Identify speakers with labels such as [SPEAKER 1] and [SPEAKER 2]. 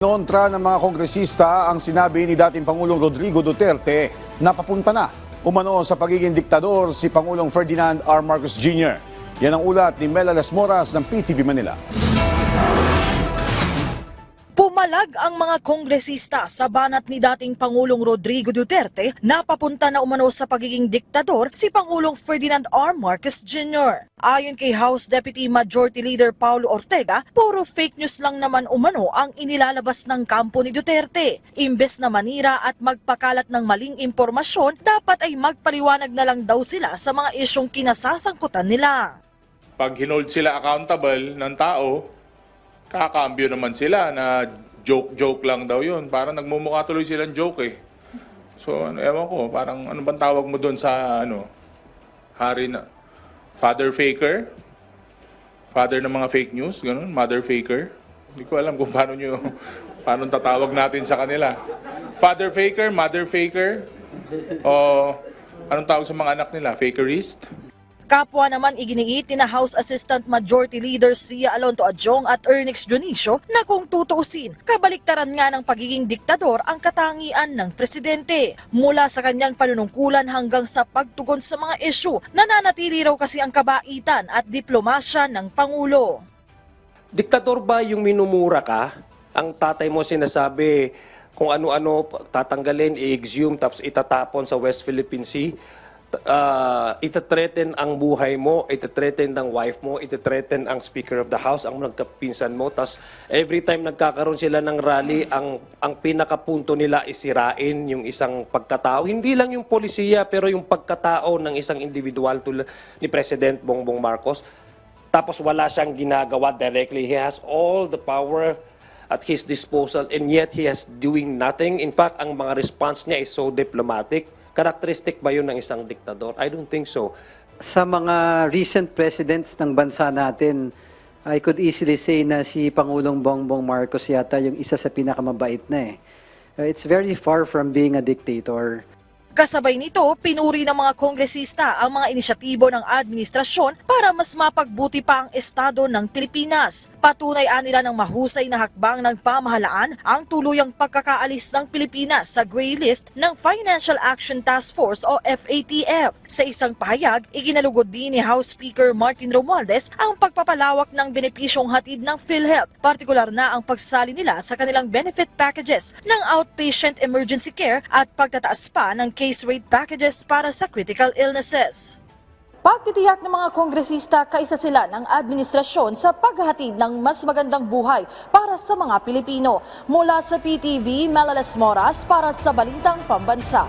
[SPEAKER 1] Kontra ng mga kongresista ang sinabi ni dating Pangulong Rodrigo Duterte na papunta na umano sa pagiging diktador si Pangulong Ferdinand R. Marcos Jr. Yan ang ulat ni Mela Las Moras ng PTV Manila.
[SPEAKER 2] Pumalag ang mga kongresista sa banat ni dating Pangulong Rodrigo Duterte na papunta na umano sa pagiging diktador si Pangulong Ferdinand R. Marcos Jr. Ayon kay House Deputy Majority Leader Paulo Ortega, puro fake news lang naman umano ang inilalabas ng kampo ni Duterte. Imbes na manira at magpakalat ng maling impormasyon, dapat ay magpaliwanag na lang daw sila sa mga isyong kinasasangkutan nila.
[SPEAKER 3] Pag hinold sila accountable ng tao, kakambyo naman sila na joke lang daw yun. Parang nagmumukha tuloy silang joke eh. So, ewan ko, parang ano bang tawag mo doon sa hari na father faker? Father ng mga fake news, ganun, mother faker. Hindi ko alam kung paano tatawag natin sa kanila. Father faker, mother faker, o anong tawag sa mga anak nila? Fakerist?
[SPEAKER 2] Kapwa naman iginiit ni na House Assistant Majority Leader Sia Alonto Adjong at Ernix Dionisio na kung tutuusin, kabaliktaran nga ng pagiging diktador ang katangian ng presidente. Mula sa kanyang panunungkulan hanggang sa pagtugon sa mga isyu, nananatili raw kasi ang kabaitan at diplomasya ng Pangulo.
[SPEAKER 4] Diktador ba yung minumura ka? Ang tatay mo sinasabi kung ano-ano tatanggalin, i-exhume, tapos itatapon sa West Philippine Sea. Itathreaten ang buhay mo, itathreaten ang wife mo, itathreaten ang Speaker of the House, ang nagkapinsan mo. Tapos every time nagkakaroon sila ng rally, ang pinakapunto nila isirain yung isang pagkatao. Hindi lang yung polisiya, pero yung pagkatao ng isang individual tulad ni President Bongbong Marcos. Tapos wala siyang ginagawa directly. He has all the power at his disposal and yet he has doing nothing. In fact, ang mga response niya is so diplomatic. Karakteristik ba yun ng isang diktador? I don't think so.
[SPEAKER 5] Sa mga recent presidents ng bansa natin, I could easily say na si Pangulong Bongbong Marcos yata yung isa sa pinakamabait na eh. It's very far from being a dictator.
[SPEAKER 2] Kasabay nito, pinuri ng mga kongresista ang mga inisyatibo ng administrasyon para mas mapagbuti pa ang estado ng Pilipinas. Patunay nila ng mahusay na hakbang ng pamahalaan ang tuluyang pagkakaalis ng Pilipinas sa gray list ng Financial Action Task Force o FATF. Sa isang pahayag, iginalugod din ni House Speaker Martin Romualdez ang pagpapalawak ng benepisyong hatid ng PhilHealth, partikular na ang pagsasali nila sa kanilang benefit packages ng outpatient emergency care at pagtataas pa ng case rate packages para sa critical illnesses. Pagtitiyak ng mga kongresista, kaisa sila ng administrasyon sa paghahatid ng mas magandang buhay para sa mga Pilipino. Mula sa PTV, Mela Las Moras para sa Balitang Pambansa.